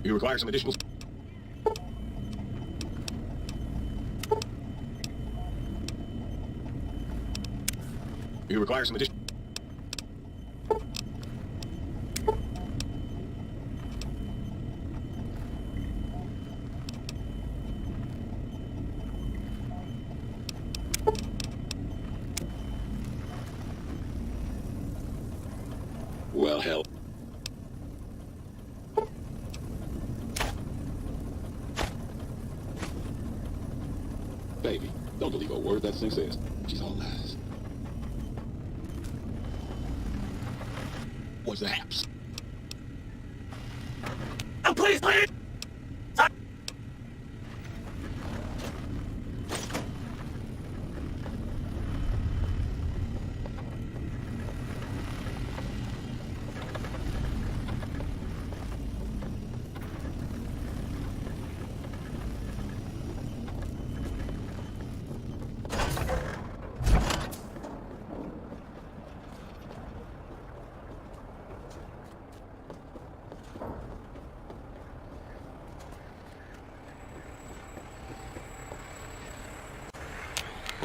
You require some additional... You require some additional... Well, hell. Baby, don't believe a word that thing says. She's all lies. What's the haps? Oh, please, please!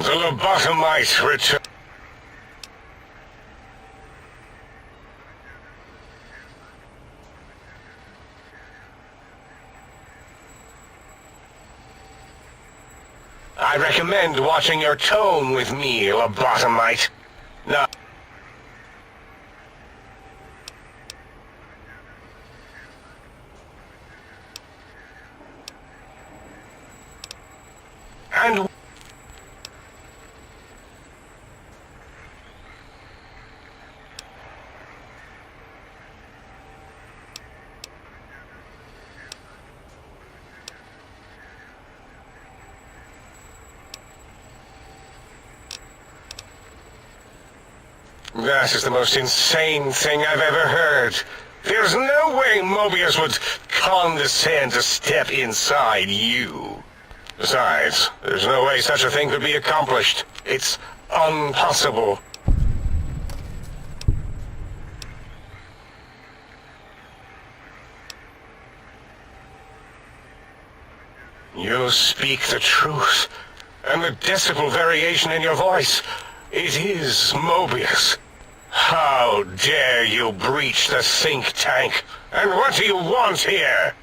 The lobotomite return. I recommend watching your tone with me, lobotomite. Now... And... That is the most insane thing I've ever heard. There's no way Mobius would condescend to step inside you. Besides, there's no way such a thing could be accomplished. It's impossible. You speak the truth, and the decibel variation in your voice, it is Mobius. How dare you breach the think tank? And what do you want here?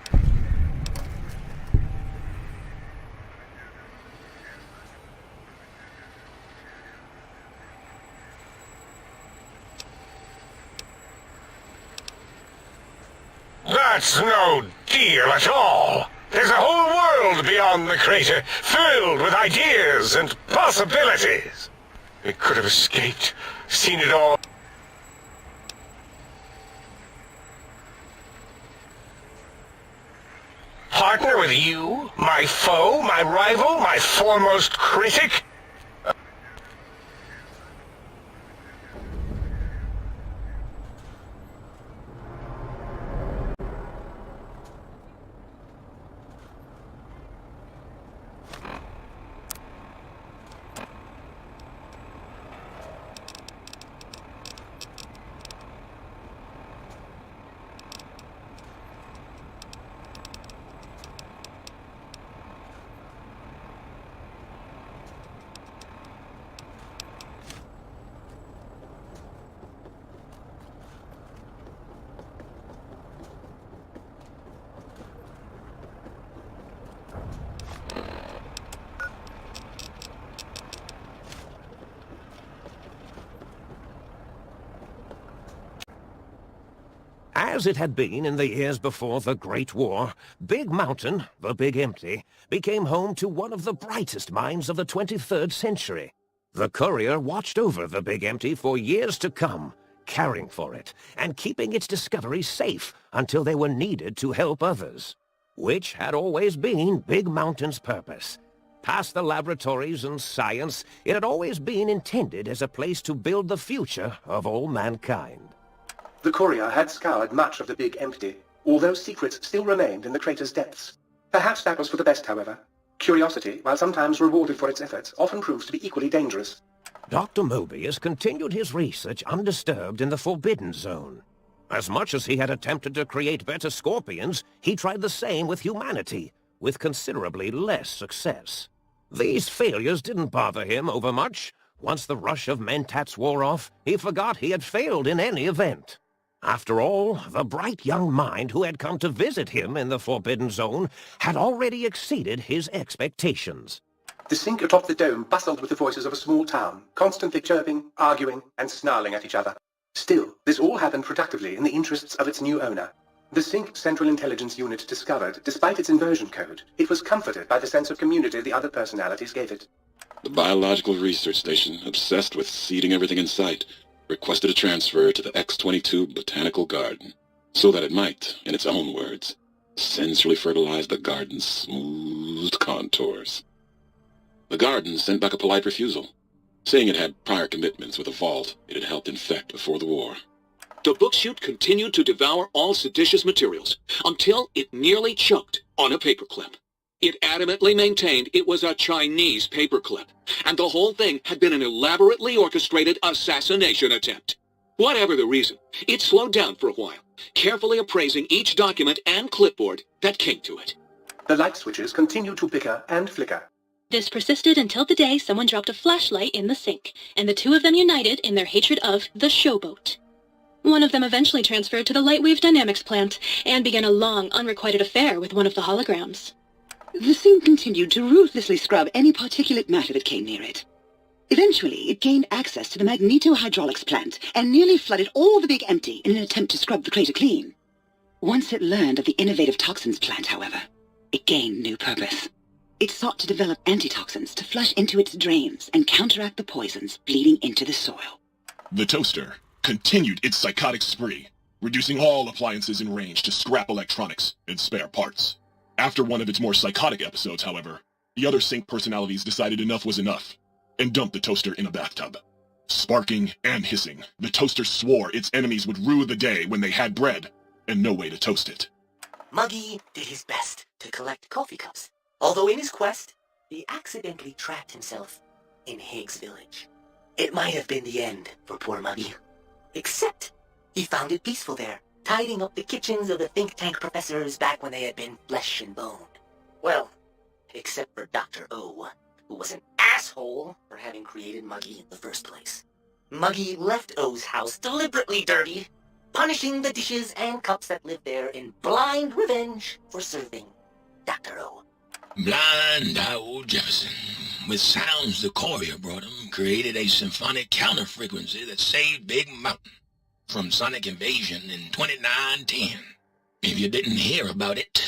That's no deal at all. There's a whole world beyond the crater, filled with ideas and possibilities. We could have escaped, seen it all. Partner with you? My foe? My rival? My foremost critic? As it had been in the years before the Great War, Big Mountain, the Big Empty, became home to one of the brightest minds of the 23rd century. The Courier watched over the Big Empty for years to come, caring for it, and keeping its discoveries safe until they were needed to help others. Which had always been Big Mountain's purpose. Past the laboratories and science, it had always been intended as a place to build the future of all mankind. The Courier had scoured much of the Big Empty, although secrets still remained in the crater's depths. Perhaps that was for the best, however. Curiosity, while sometimes rewarded for its efforts, often proves to be equally dangerous. Dr. Mobius continued his research undisturbed in the Forbidden Zone. As much as he had attempted to create better scorpions, he tried the same with humanity, with considerably less success. These failures didn't bother him overmuch. Once the rush of mentats wore off, he forgot he had failed in any event. After all, the bright young mind who had come to visit him in the Forbidden Zone had already exceeded his expectations. The sink atop the dome bustled with the voices of a small town, constantly chirping, arguing, and snarling at each other. Still, this all happened productively in the interests of its new owner. The Sync Central Intelligence Unit discovered, despite its inversion code, it was comforted by the sense of community the other personalities gave it. The Biological Research Station, obsessed with seeding everything in sight, requested a transfer to the X-22 Botanical Garden, so that it might, in its own words, sensually fertilize the garden's smooth contours. The garden sent back a polite refusal, saying it had prior commitments with a vault it had helped infect before the war. The book-chute continued to devour all seditious materials until it nearly choked on a paperclip. It adamantly maintained it was a Chinese paperclip, and the whole thing had been an elaborately orchestrated assassination attempt. Whatever the reason, it slowed down for a while, carefully appraising each document and clipboard that came to it. The light switches continued to bicker and flicker. This persisted until the day someone dropped a flashlight in the sink, and the two of them united in their hatred of the showboat. One of them eventually transferred to the Lightwave Dynamics plant, and began a long, unrequited affair with one of the holograms. The sink continued to ruthlessly scrub any particulate matter that came near it. Eventually, it gained access to the magnetohydraulics plant and nearly flooded all the Big Empty in an attempt to scrub the crater clean. Once it learned of the innovative toxins plant, however, it gained new purpose. It sought to develop antitoxins to flush into its drains and counteract the poisons bleeding into the soil. The toaster continued its psychotic spree, reducing all appliances in range to scrap electronics and spare parts. After one of its more psychotic episodes, however, the other Sync personalities decided enough was enough, and dumped the toaster in a bathtub. Sparking and hissing, the toaster swore its enemies would rue the day when they had bread and no way to toast it. Muggy did his best to collect coffee cups, although in his quest, he accidentally trapped himself in Higgs Village. It might have been the end for poor Muggy. Except, he found it peaceful there, tidying up the kitchens of the think tank professors back when they had been flesh and bone. Well, except for Dr. O, who was an asshole for having created Muggy in the first place. Muggy left O's house deliberately dirty, punishing the dishes and cups that lived there in blind revenge for serving Dr. O. Blind old Jefferson, with sounds the courier brought him, created a symphonic counter-frequency that saved Big Mountain from sonic invasion in 2910. If you didn't hear about it,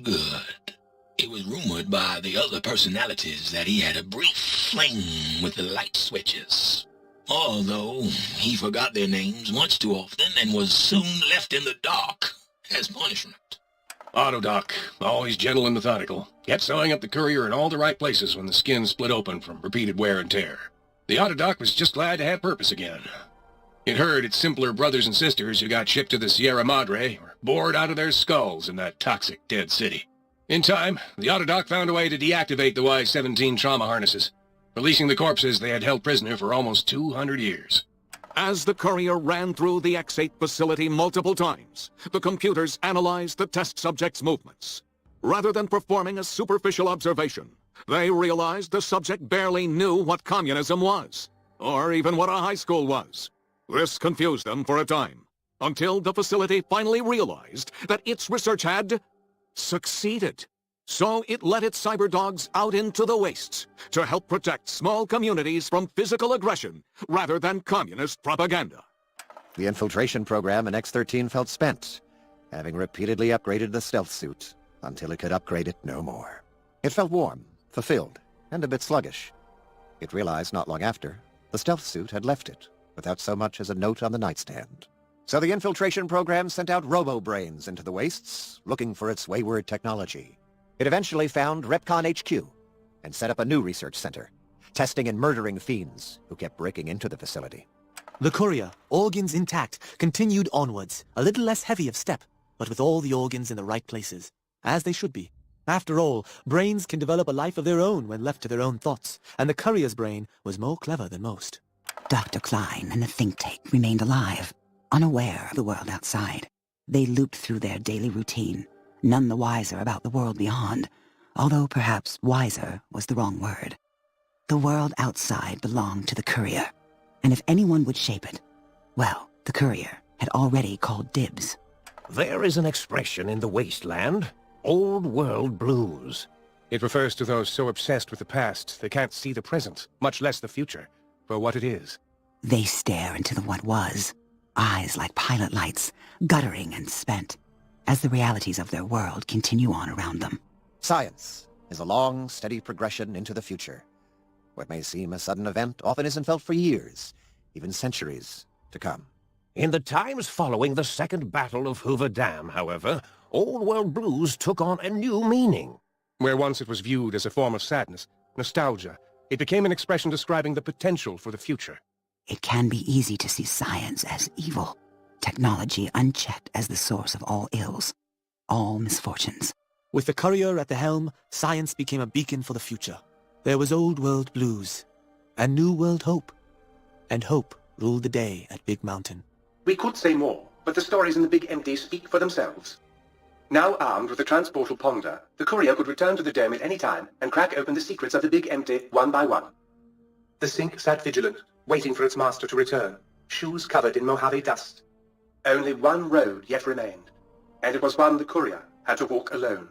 good. It was rumored by the other personalities that he had a brief fling with the light switches, although he forgot their names much too often and was soon left in the dark as punishment. Autodoc, always gentle and methodical, kept sewing up the courier in all the right places when the skin split open from repeated wear and tear. The Autodoc was just glad to have purpose again. It heard its simpler brothers and sisters who got shipped to the Sierra Madre were bored out of their skulls in that toxic dead city. In time, the Autodoc found a way to deactivate the Y-17 trauma harnesses, releasing the corpses they had held prisoner for almost 200 years. As the courier ran through the X-8 facility multiple times, the computers analyzed the test subject's movements. Rather than performing a superficial observation, they realized the subject barely knew what communism was, or even what a high school was. This confused them for a time, until the facility finally realized that its research had succeeded. So it let its cyberdogs out into the wastes to help protect small communities from physical aggression rather than communist propaganda. The infiltration program in X-13 felt spent, having repeatedly upgraded the stealth suit until it could upgrade it no more. It felt warm, fulfilled, and a bit sluggish. It realized not long after, the stealth suit had left it, without so much as a note on the nightstand. So the infiltration program sent out robo-brains into the wastes, looking for its wayward technology. It eventually found Repcon HQ, and set up a new research center, testing and murdering fiends who kept breaking into the facility. The courier, organs intact, continued onwards, a little less heavy of step, but with all the organs in the right places, as they should be. After all, brains can develop a life of their own when left to their own thoughts, and the courier's brain was more clever than most. Dr. Klein and the think tank remained alive, Unaware of the world outside, they looped through their daily routine, none the wiser about the world beyond, although perhaps wiser was the wrong word. The world outside belonged to the courier, and if anyone would shape it, well, the courier had already called dibs. There is an expression in the wasteland, old world blues. It refers to those so obsessed with the past they can't see the present, much less the future, for what it is. They stare into the what was, eyes like pilot lights, guttering and spent, as the realities of their world continue on around them. Science is a long, steady progression into the future. What may seem a sudden event often isn't felt for years, even centuries, to come. In the times following the Second Battle of Hoover Dam, however, old world blues took on a new meaning. Where once it was viewed as a form of sadness, nostalgia, it became an expression describing the potential for the future. It can be easy to see science as evil, technology unchecked as the source of all ills, all misfortunes. With the courier at the helm, science became a beacon for the future. There was old world blues, and new world hope. And hope ruled the day at Big Mountain. We could say more, but the stories in the Big Empty speak for themselves. Now armed with the transportal Ponder, the courier could return to the dome at any time and crack open the secrets of the Big Empty one by one. The Sink sat vigilant, waiting for its master to return, shoes covered in Mojave dust. Only one road yet remained, and it was one the courier had to walk alone.